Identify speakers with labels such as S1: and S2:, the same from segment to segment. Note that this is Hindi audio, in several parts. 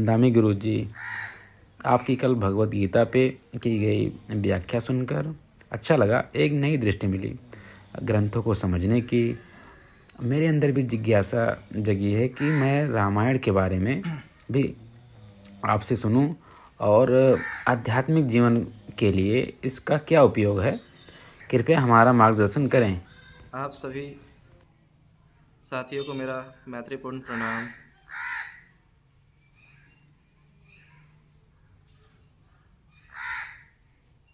S1: धामी गुरु जी, आपकी कल भगवत गीता पे की गई व्याख्या सुनकर अच्छा लगा। एक नई दृष्टि मिली ग्रंथों को समझने की। मेरे अंदर भी जिज्ञासा जगी है कि मैं रामायण के बारे में भी आपसे सुनूं और आध्यात्मिक जीवन के लिए इसका क्या उपयोग है। कृपया हमारा मार्गदर्शन करें।
S2: आप सभी साथियों को मेरा मैत्रीपूर्ण प्रणाम।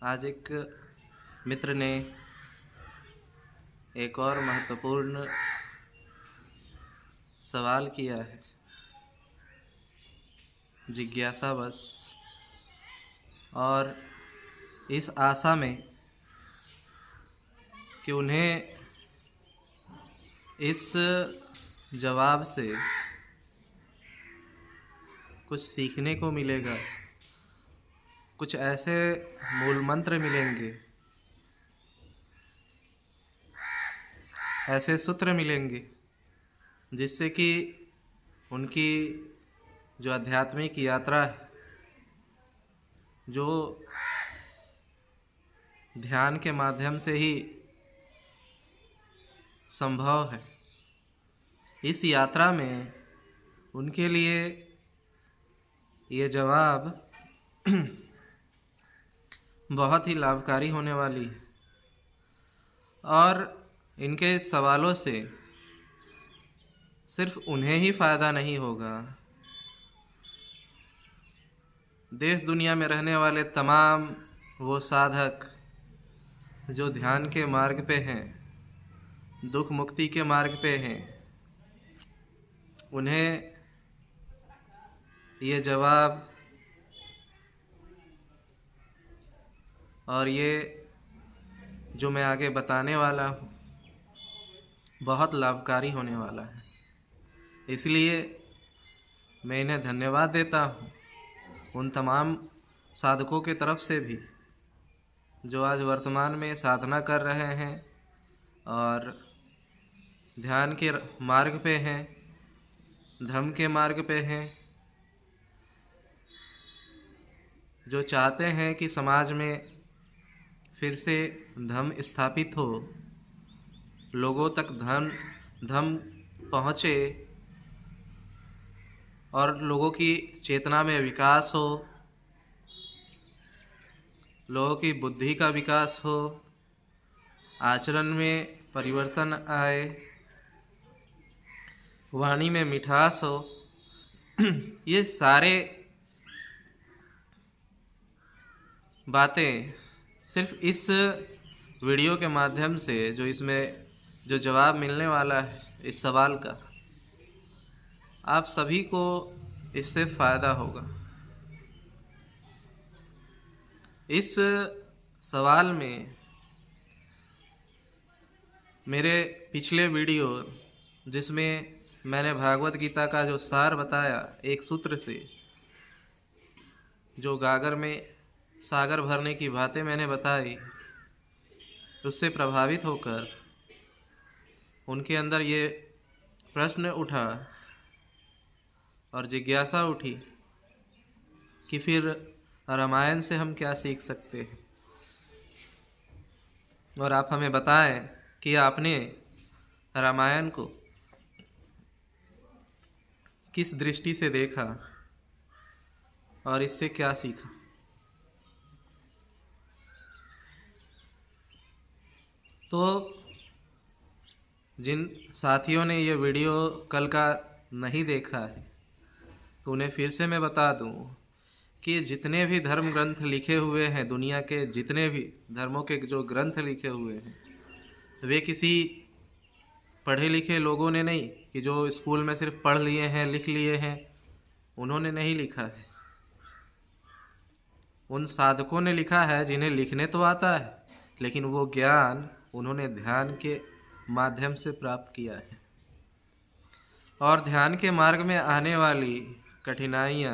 S2: आज एक मित्र ने एक और महत्वपूर्ण सवाल किया है, जिज्ञासावश, और इस आशा में कि उन्हें इस जवाब से कुछ सीखने को मिलेगा, कुछ ऐसे मूल मंत्र मिलेंगे, ऐसे सूत्र मिलेंगे जिससे कि उनकी जो आध्यात्मिक यात्रा है, जो ध्यान के माध्यम से ही संभव है, इस यात्रा में उनके लिए ये जवाब बहुत ही लाभकारी होने वाली है। और इनके सवालों से सिर्फ उन्हें ही फायदा नहीं होगा, देश दुनिया में रहने वाले तमाम वो साधक जो ध्यान के मार्ग पे हैं, दुख मुक्ति के मार्ग पे हैं, उन्हें ये जवाब और ये जो मैं आगे बताने वाला हूँ बहुत लाभकारी होने वाला है। इसलिए मैं इन्हें धन्यवाद देता हूँ, उन तमाम साधकों के तरफ से भी जो आज वर्तमान में साधना कर रहे हैं और ध्यान के मार्ग पे हैं, धम्म के मार्ग पे हैं, जो चाहते हैं कि समाज में फिर से धम्म स्थापित हो, लोगों तक धम्म पहुँचे और लोगों की चेतना में विकास हो, लोगों की बुद्धि का विकास हो, आचरण में परिवर्तन आए, वाणी में मिठास हो। ये सारे बातें सिर्फ इस वीडियो के माध्यम से, जो इसमें जो जवाब मिलने वाला है इस सवाल का, आप सभी को इससे फ़ायदा होगा। इस सवाल में मेरे पिछले वीडियो जिसमें मैंने भागवत गीता का जो सार बताया, एक सूत्र से जो गागर में सागर भरने की बातें मैंने बताई, उससे प्रभावित होकर उनके अंदर ये प्रश्न उठा और जिज्ञासा उठी कि फिर रामायण से हम क्या सीख सकते हैं, और आप हमें बताएं कि आपने रामायण को किस दृष्टि से देखा और इससे क्या सीखा। तो जिन साथियों ने ये वीडियो कल का नहीं देखा है, तो उन्हें फिर से मैं बता दूं कि जितने भी धर्म ग्रंथ लिखे हुए हैं, दुनिया के जितने भी धर्मों के जो ग्रंथ लिखे हुए हैं, वे किसी पढ़े लिखे लोगों ने नहीं, कि जो स्कूल में सिर्फ पढ़ लिए हैं, लिख लिए हैं, उन्होंने नहीं लिखा है। उन साधकों ने लिखा है जिन्हें लिखने तो आता है, लेकिन वो ज्ञान उन्होंने ध्यान के माध्यम से प्राप्त किया है। और ध्यान के मार्ग में आने वाली कठिनाइयाँ,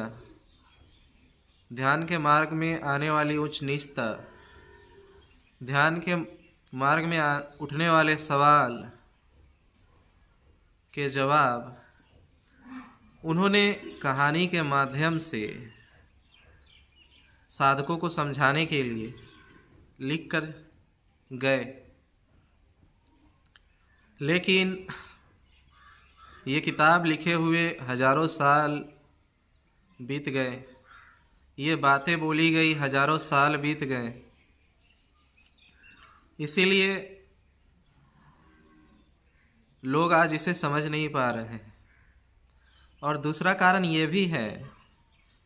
S2: ध्यान के मार्ग में आने वाली उच्च नीचता, ध्यान के मार्ग में उठने वाले सवाल के जवाब, उन्होंने कहानी के माध्यम से साधकों को समझाने के लिए लिख कर गए, लेकिन ये किताब लिखे हुए हजारों साल बीत गए, ये बातें बोली गई हजारों साल बीत गए। इसीलिए लोग आज इसे समझ नहीं पा रहे हैं। और दूसरा कारण ये भी है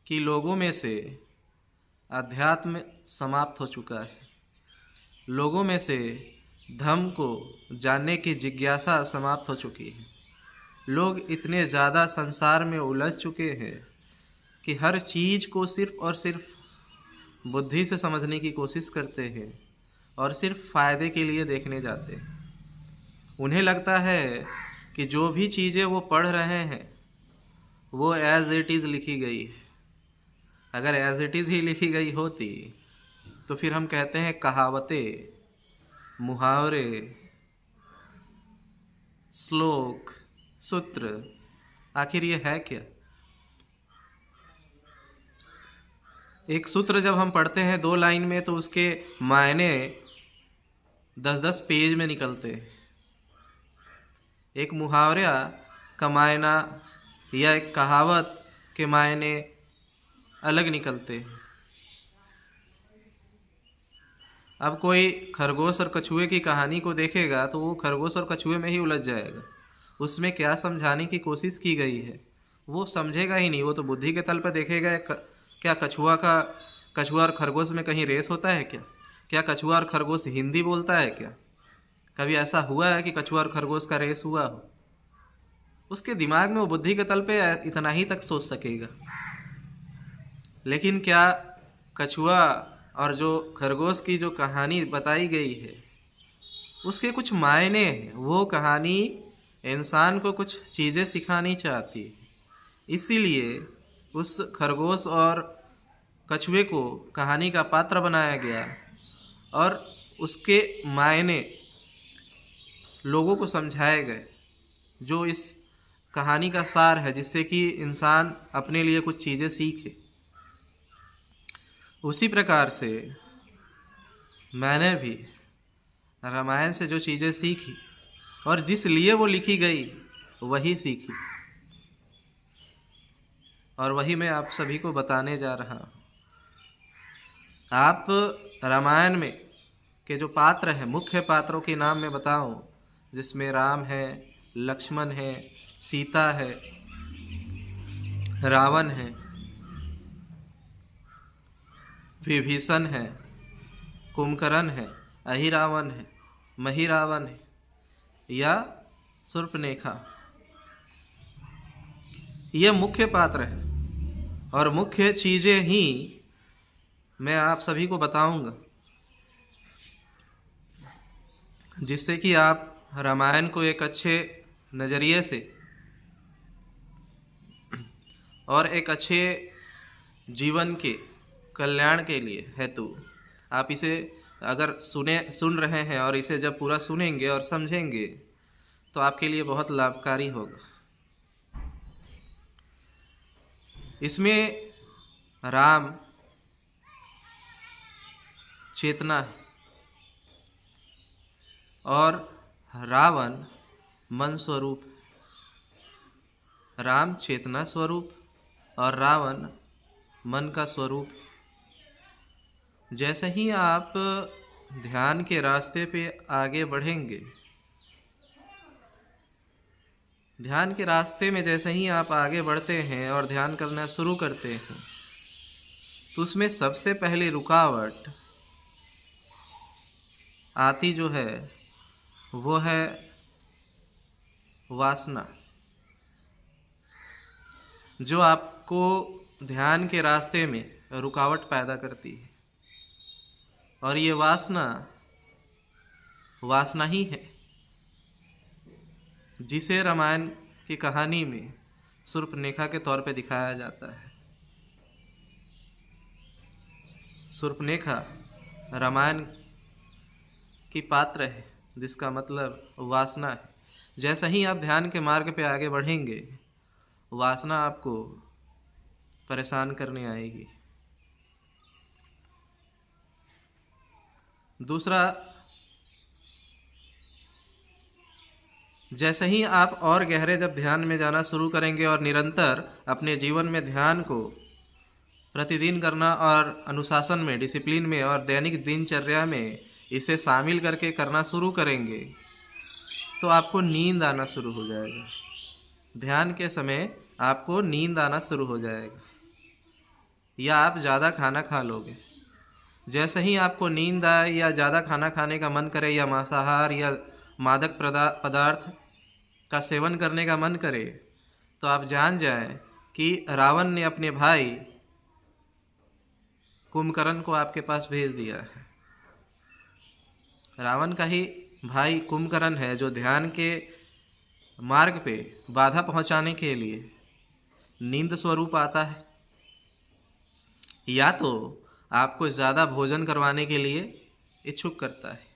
S2: कि लोगों में से अध्यात्म समाप्त हो चुका है। लोगों में से धर्म को जानने की जिज्ञासा समाप्त हो चुकी है। लोग इतने ज़्यादा संसार में उलझ चुके हैं कि हर चीज़ को सिर्फ और सिर्फ बुद्धि से समझने की कोशिश करते हैं और सिर्फ फ़ायदे के लिए देखने जाते हैं। उन्हें लगता है कि जो भी चीज़ें वो पढ़ रहे हैं वो एज़ इट इज़ लिखी गई है। अगर एज़ इट इज़ ही लिखी गई होती तो फिर हम कहते हैं कहावतें, मुहावरे, श्लोक, सूत्र, आखिर ये है क्या? एक सूत्र जब हम पढ़ते हैं 2 लाइन में तो उसके मायने 10-10 पेज में निकलते हैं। एक मुहावरा का मायना या एक कहावत के मायने अलग निकलते हैं। अब कोई खरगोश और कछुए की कहानी को देखेगा तो वो खरगोश और कछुए में ही उलझ जाएगा। उसमें क्या समझाने की कोशिश की गई है वो समझेगा ही नहीं। वो तो बुद्धि के तल पर देखेगा। क्या कछुआ और खरगोश में कहीं रेस होता है क्या? क्या कछुआ और खरगोश हिंदी बोलता है क्या? कभी ऐसा हुआ है कि कछुआ और खरगोश का रेस हुआ हो? उसके दिमाग में, वो बुद्धि के तल पे इतना ही तक सोच सकेगा। लेकिन क्या कछुआ और जो खरगोश की जो कहानी बताई गई है उसके कुछ मायने हैं। वो कहानी इंसान को कुछ चीज़ें सिखानी चाहती है। इसीलिए उस खरगोश और कछुए को कहानी का पात्र बनाया गया और उसके मायने लोगों को समझाए गए, जो इस कहानी का सार है, जिससे कि इंसान अपने लिए कुछ चीज़ें सीखे। उसी प्रकार से मैंने भी रामायण से जो चीज़ें सीखी और जिस लिए वो लिखी गई वही सीखी, और वही मैं आप सभी को बताने जा रहा हूँ। आप रामायण में के जो पात्र हैं, मुख्य पात्रों के नाम मैं बताऊं, जिसमें राम है, लक्ष्मण है, सीता है, रावण है, विभीषण है, कुंभकर्ण है, अहिरावण है, महिरावण है या शूर्पणखा, ये मुख्य पात्र हैं। और मुख्य चीज़ें ही मैं आप सभी को बताऊंगा, जिससे कि आप रामायण को एक अच्छे नज़रिए से और एक अच्छे जीवन के कल्याण के लिए हेतु आप इसे अगर सुन रहे हैं और इसे जब पूरा सुनेंगे और समझेंगे तो आपके लिए बहुत लाभकारी होगा। इसमें राम चेतना है और रावण मन स्वरूप। राम चेतना स्वरूप और रावण मन का स्वरूप। जैसे ही आप ध्यान के रास्ते पे आगे बढ़ेंगे, ध्यान के रास्ते में जैसे ही आप आगे बढ़ते हैं और ध्यान करना शुरू करते हैं, तो उसमें सबसे पहली रुकावट आती जो है वो है वासना, जो आपको ध्यान के रास्ते में रुकावट पैदा करती है। और ये वासना ही है जिसे रामायण की कहानी में शूर्पणखा के तौर पे दिखाया जाता है। शूर्पणखा रामायण की पात्र है, जिसका मतलब वासना है। जैसे ही आप ध्यान के मार्ग पे आगे बढ़ेंगे, वासना आपको परेशान करने आएगी। दूसरा, जैसे ही आप और गहरे जब ध्यान में जाना शुरू करेंगे और निरंतर अपने जीवन में ध्यान को प्रतिदिन करना और अनुशासन में, डिसिप्लिन में और दैनिक दिनचर्या में इसे शामिल करके करना शुरू करेंगे, तो आपको नींद आना शुरू हो जाएगा। ध्यान के समय आपको नींद आना शुरू हो जाएगा, या आप ज़्यादा खाना खा लोगे। जैसे ही आपको नींद आए या ज़्यादा खाना खाने का मन करे, या मांसाहार या मादक पदार्थ का सेवन करने का मन करे, तो आप जान जाएं कि रावण ने अपने भाई कुंभकर्ण को आपके पास भेज दिया है। रावण का ही भाई कुंभकर्ण है जो ध्यान के मार्ग पे बाधा पहुंचाने के लिए नींद स्वरूप आता है, या तो आपको ज़्यादा भोजन करवाने के लिए इच्छुक करता है,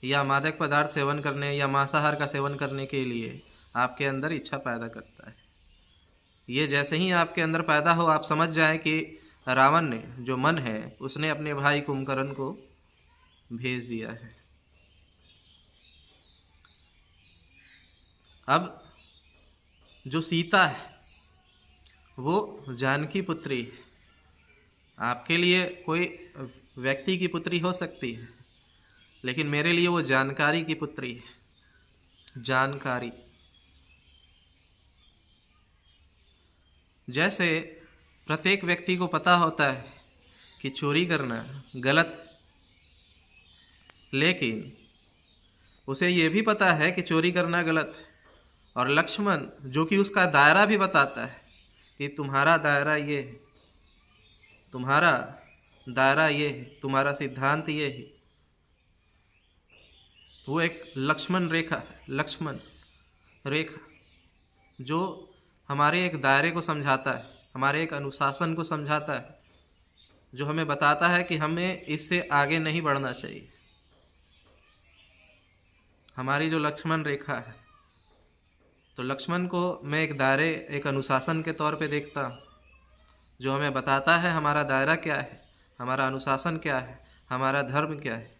S2: या मादक पदार्थ सेवन करने या मांसाहार का सेवन करने के लिए आपके अंदर इच्छा पैदा करता है। ये जैसे ही आपके अंदर पैदा हो, आप समझ जाएं कि रावण ने, जो मन है, उसने अपने भाई कुंभकर्ण को भेज दिया है। अब जो सीता है वो जानकी पुत्री है। आपके लिए कोई व्यक्ति की पुत्री हो सकती है, लेकिन मेरे लिए वो जानकारी की पुत्री है। जानकारी, जैसे प्रत्येक व्यक्ति को पता होता है कि चोरी करना गलत, लेकिन उसे ये भी पता है कि चोरी करना गलत है। और लक्ष्मण, जो कि उसका दायरा भी बताता है कि तुम्हारा दायरा ये है, तुम्हारा दायरा ये है, तुम्हारा सिद्धांत ये है, वो एक लक्ष्मण रेखा है। लक्ष्मण रेखा जो हमारे एक दायरे को समझाता है, हमारे एक अनुशासन को समझाता है, जो हमें बताता है कि हमें इससे आगे नहीं बढ़ना चाहिए। हमारी जो लक्ष्मण रेखा है, तो लक्ष्मण को मैं एक दायरे, एक अनुशासन के तौर पे देखता हूँ, जो हमें बताता है हमारा दायरा क्या है, हमारा अनुशासन क्या है, हमारा धर्म क्या है।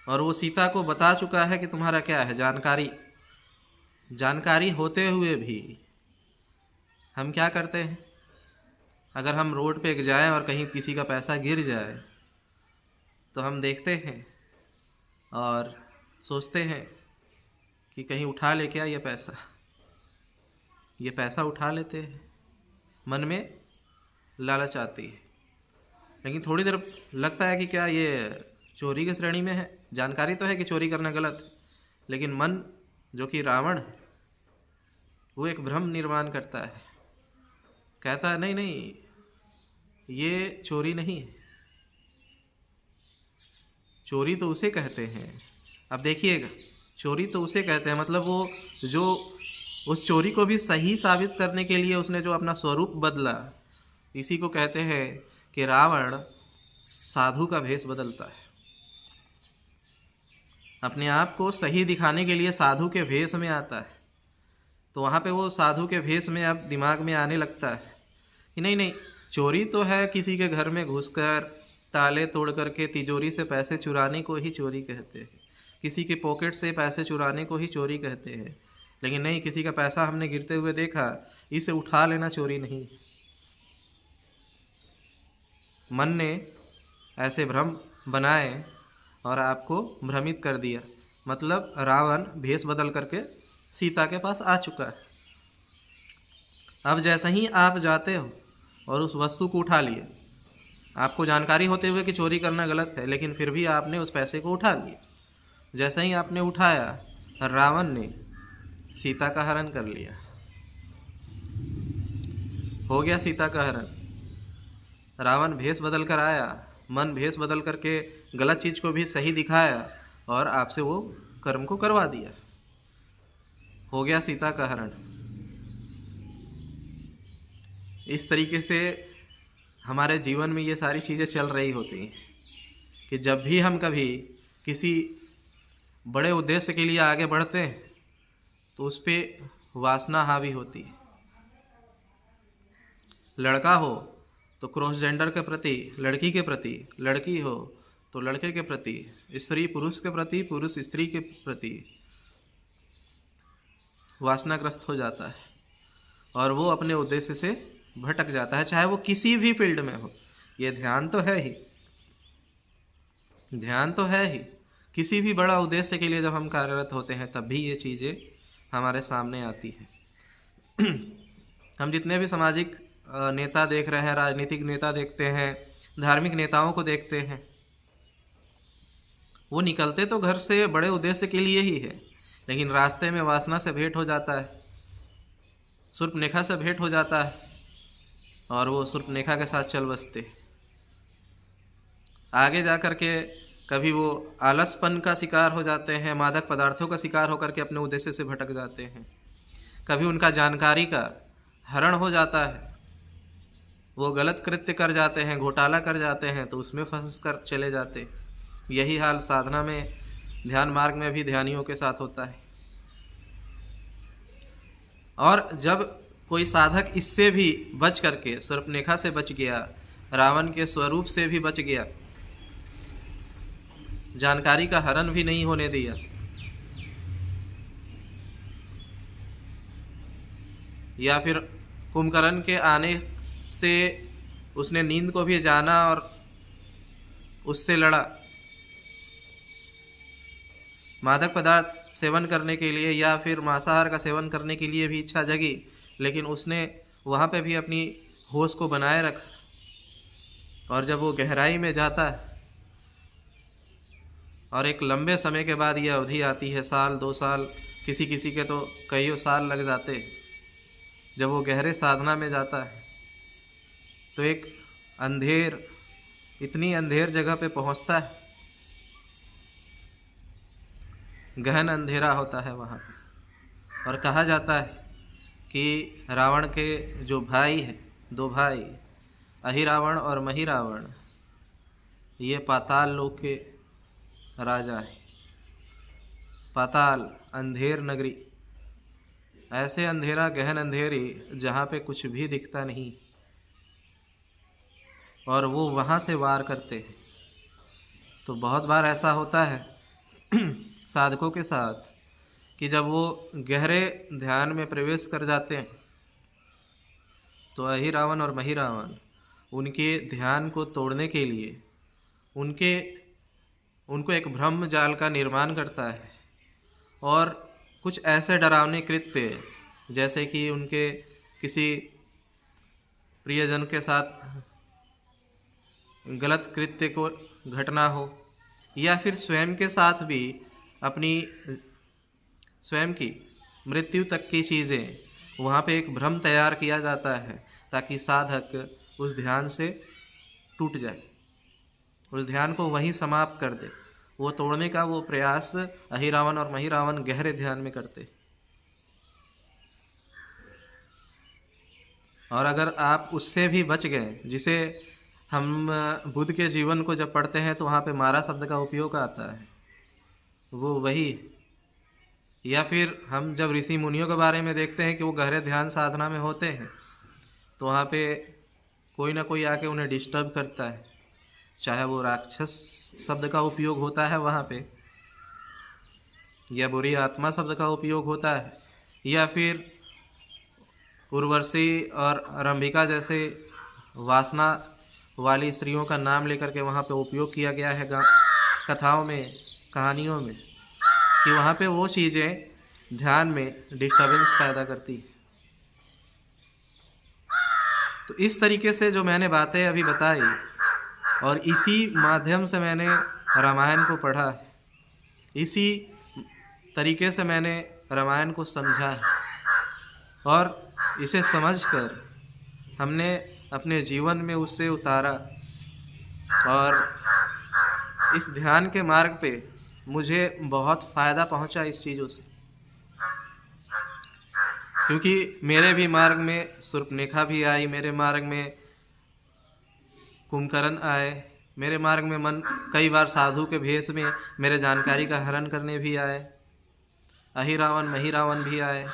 S2: और वो सीता को बता चुका है कि तुम्हारा क्या है, जानकारी। जानकारी होते हुए भी हम क्या करते हैं? अगर हम रोड पे जाएं और कहीं किसी का पैसा गिर जाए, तो हम देखते हैं और सोचते हैं कि कहीं उठा ले क्या ये पैसा उठा लेते हैं। मन में लालच आती है, लेकिन थोड़ी देर लगता है कि क्या ये चोरी की श्रेणी में है। जानकारी तो है कि चोरी करना गलत है, लेकिन मन, जो कि रावण है, वो एक भ्रम निर्माण करता है। कहता है नहीं नहीं, ये चोरी नहीं है। चोरी तो उसे कहते हैं। अब देखिएगा, चोरी तो उसे कहते हैं, मतलब वो जो उस चोरी को भी सही साबित करने के लिए उसने जो अपना स्वरूप बदला, इसी को कहते हैं कि रावण साधु का भेष बदलता है। अपने आप को सही दिखाने के लिए साधु के भेष में आता है। तो वहाँ पे वो साधु के भेष में अब दिमाग में आने लगता है कि नहीं नहीं, चोरी तो है किसी के घर में घुसकर ताले तोड़ करके तिजोरी से पैसे चुराने को ही चोरी कहते हैं, किसी के पॉकेट से पैसे चुराने को ही चोरी कहते हैं। लेकिन नहीं, किसी का पैसा हमने गिरते हुए देखा, इसे उठा लेना चोरी नहीं। मन ने ऐसे भ्रम बनाए और आपको भ्रमित कर दिया। मतलब रावण भेष बदल करके सीता के पास आ चुका है। अब जैसे ही आप जाते हो और उस वस्तु को उठा लिए, आपको जानकारी होते हुए कि चोरी करना गलत है, लेकिन फिर भी आपने उस पैसे को उठा लिया। जैसे ही आपने उठाया, रावण ने सीता का हरण कर लिया। हो गया सीता का हरण। रावण भेष बदल कर आया, मन भेष बदल करके गलत चीज़ को भी सही दिखाया और आपसे वो कर्म को करवा दिया। हो गया सीता का हरण। इस तरीके से हमारे जीवन में ये सारी चीज़ें चल रही होती हैं कि जब भी हम कभी किसी बड़े उद्देश्य के लिए आगे बढ़ते हैं, तो उस पर वासना हावी होती है। लड़का हो तो क्रॉस जेंडर के प्रति, लड़की के प्रति, लड़की हो तो लड़के के प्रति, स्त्री पुरुष के प्रति, पुरुष स्त्री के प्रति वासनाग्रस्त हो जाता है और वो अपने उद्देश्य से भटक जाता है, चाहे वो किसी भी फील्ड में हो। ये ध्यान तो है ही, ध्यान तो है ही। किसी भी बड़ा उद्देश्य के लिए जब हम कार्यरत होते हैं तब भी ये चीज़ें हमारे सामने आती हैं। हम जितने भी सामाजिक नेता देख रहे हैं, राजनीतिक नेता देखते हैं, धार्मिक नेताओं को देखते हैं, वो निकलते तो घर से बड़े उद्देश्य के लिए ही है, लेकिन रास्ते में वासना से भेंट हो जाता है, शूर्पणखा से भेंट हो जाता है और वो शूर्पणखा के साथ चल बसते। आगे जा कर के कभी वो आलसपन का शिकार हो जाते हैं, मादक पदार्थों का शिकार होकर के अपने उद्देश्य से भटक जाते हैं। कभी उनका जानकारी का हरण हो जाता है, वो गलत कृत्य कर जाते हैं, घोटाला कर जाते हैं, तो उसमें फंस कर चले जाते। यही हाल साधना में, ध्यान मार्ग में भी ध्यानियों के साथ होता है। और जब कोई साधक इससे भी बच करके, शूर्पणखा से बच गया, रावण के स्वरूप से भी बच गया, जानकारी का हरण भी नहीं होने दिया, या फिर कुंभकर्ण के आने से उसने नींद को भी जाना और उससे लड़ा, मादक पदार्थ सेवन करने के लिए या फिर मांसाहार का सेवन करने के लिए भी इच्छा जगी, लेकिन उसने वहाँ पे भी अपनी होश को बनाए रखा। और जब वो गहराई में जाता है और एक लंबे समय के बाद ये अवधि आती है, साल 2 साल, किसी किसी के तो कईयों साल लग जाते, जब वो गहरे साधना में जाता है तो एक अंधेर, इतनी अंधेर जगह पे पहुंचता है, गहन अंधेरा होता है वहाँ पे। और कहा जाता है कि रावण के जो भाई हैं, 2 भाई, अहिरावण और महिरावण, ये पाताल लोक के राजा हैं। पाताल, अंधेर नगरी, ऐसे अंधेरा, गहन अंधेरी जहाँ पे कुछ भी दिखता नहीं, और वो वहाँ से वार करते हैं। तो बहुत बार ऐसा होता है साधकों के साथ कि जब वो गहरे ध्यान में प्रवेश कर जाते हैं तो अहिरावण और महिरावण उनके ध्यान को तोड़ने के लिए उनको एक ब्रह्म जाल का निर्माण करता है और कुछ ऐसे डरावने कृत्य, जैसे कि उनके किसी प्रियजन के साथ गलत कृत्य को घटना हो, या फिर स्वयं के साथ भी अपनी स्वयं की मृत्यु तक की चीज़ें, वहाँ पे एक भ्रम तैयार किया जाता है ताकि साधक उस ध्यान से टूट जाए, उस ध्यान को वहीं समाप्त कर दे। वो तोड़ने का वो प्रयास अहिरावण और महिरावण गहरे ध्यान में करते। और अगर आप उससे भी बच गए, जिसे हम बुद्ध के जीवन को जब पढ़ते हैं तो वहाँ पे मारा शब्द का उपयोग आता है, वो वही। या फिर हम जब ऋषि मुनियों के बारे में देखते हैं कि वो गहरे ध्यान साधना में होते हैं तो वहाँ पे कोई ना कोई आके उन्हें डिस्टर्ब करता है, चाहे वो राक्षस शब्द का उपयोग होता है वहाँ पे, या बुरी आत्मा शब्द का उपयोग होता है, या फिर उर्वशी और रंभिका जैसे वासना वाली स्त्रियों का नाम लेकर के वहाँ पे उपयोग किया गया है कथाओं में, कहानियों में, कि वहाँ पे वो चीज़ें ध्यान में डिस्टर्बेंस पैदा करती है। तो इस तरीके से जो मैंने बातें अभी बताई और इसी माध्यम से मैंने रामायण को पढ़ा है, इसी तरीके से मैंने रामायण को समझा है, और इसे समझकर हमने अपने जीवन में उससे उतारा, और इस ध्यान के मार्ग पे मुझे बहुत फ़ायदा पहुंचा इस चीज़ों से, क्योंकि मेरे भी मार्ग में शूर्पणखा भी आई, मेरे मार्ग में कुंभकर्ण आए, मेरे मार्ग में मन कई बार साधु के भेष में मेरे जानकारी का हरण करने भी आए, अहिरावण महिरावण भी आए,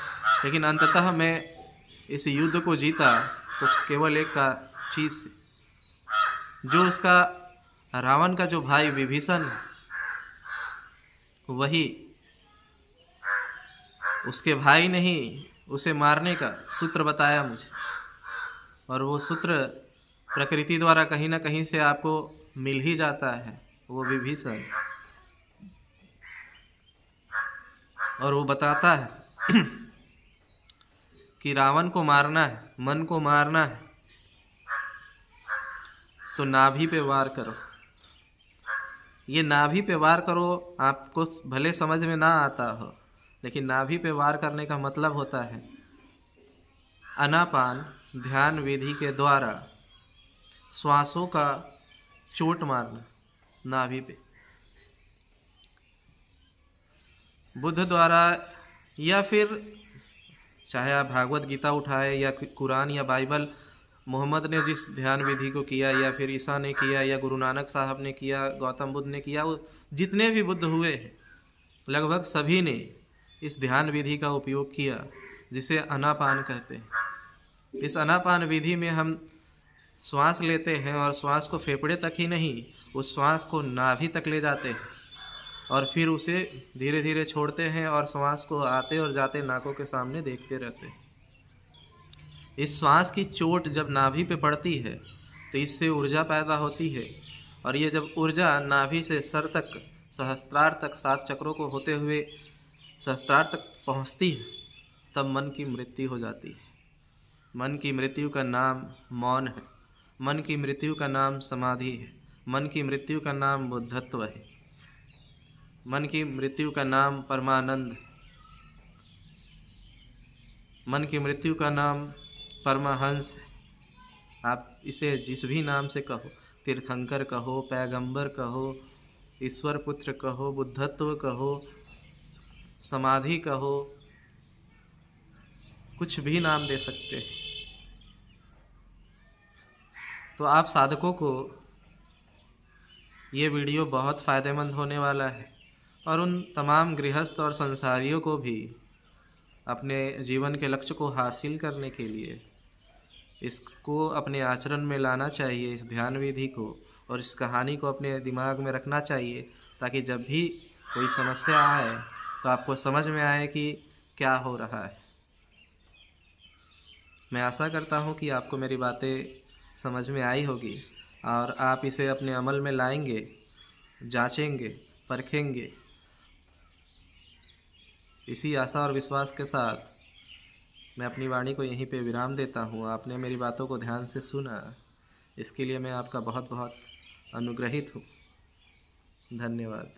S2: लेकिन अंततः मैं इस युद्ध को जीता तो केवल एक का चीज़ से, जो उसका रावण का जो भाई विभीषण है, वही उसके भाई ने ही उसे मारने का सूत्र बताया मुझे, और वो सूत्र प्रकृति द्वारा कहीं ना कहीं से आपको मिल ही जाता है, वो विभीषण। और वो बताता है कि रावण को मारना है, मन को मारना है, तो नाभि पे वार करो। ये नाभि पे वार करो आपको भले समझ में ना आता हो, लेकिन नाभि पे वार करने का मतलब होता है आनापान ध्यान विधि के द्वारा श्वासों का चोट मारना नाभि पे। बुद्ध द्वारा, या फिर चाहे आप भागवत गीता उठाए या कुरान या बाइबल, मोहम्मद ने जिस ध्यान विधि को किया, या फिर ईसा ने किया, या गुरु नानक साहब ने किया, गौतम बुद्ध ने किया, वो जितने भी बुद्ध हुए हैं लगभग सभी ने इस ध्यान विधि का उपयोग किया, जिसे आनापान कहते हैं। इस आनापान विधि में हम श्वास लेते हैं और श्वास को फेफड़े तक ही नहीं, उस श्वास को नाभि तक ले जाते हैं और फिर उसे धीरे धीरे छोड़ते हैं और श्वास को आते और जाते नाकों के सामने देखते रहते हैं। इस श्वास की चोट जब नाभि पे पड़ती है तो इससे ऊर्जा पैदा होती है, और ये जब ऊर्जा नाभि से सर तक, सहस्त्रार तक, 7 चक्रों को होते हुए सहस्त्रार तक पहुंचती है, तब मन की मृत्यु हो जाती है। मन की मृत्यु का नाम मौन है, मन की मृत्यु का नाम समाधि है, मन की मृत्यु का नाम बुद्धत्व है, मन की मृत्यु का नाम परमानंद है, मन की मृत्यु का नाम परमहंस है। आप इसे जिस भी नाम से कहो, तीर्थंकर कहो, पैगंबर कहो, ईश्वर पुत्र कहो, बुद्धत्व कहो, समाधि कहो, कुछ भी नाम दे सकते हैं। तो आप साधकों को ये वीडियो बहुत फ़ायदेमंद होने वाला है, और उन तमाम गृहस्थ और संसारियों को भी अपने जीवन के लक्ष्य को हासिल करने के लिए इसको अपने आचरण में लाना चाहिए, इस ध्यान विधि को, और इस कहानी को अपने दिमाग में रखना चाहिए, ताकि जब भी कोई समस्या आए तो आपको समझ में आए कि क्या हो रहा है। मैं आशा करता हूँ कि आपको मेरी बातें समझ में आई होगी और आप इसे अपने अमल में लाएंगे, जांचेंगे, परखेंगे। इसी आशा और विश्वास के साथ मैं अपनी वाणी को यहीं पे विराम देता हूँ। आपने मेरी बातों को ध्यान से सुना, इसके लिए मैं आपका बहुत बहुत अनुग्रहित हूँ। धन्यवाद।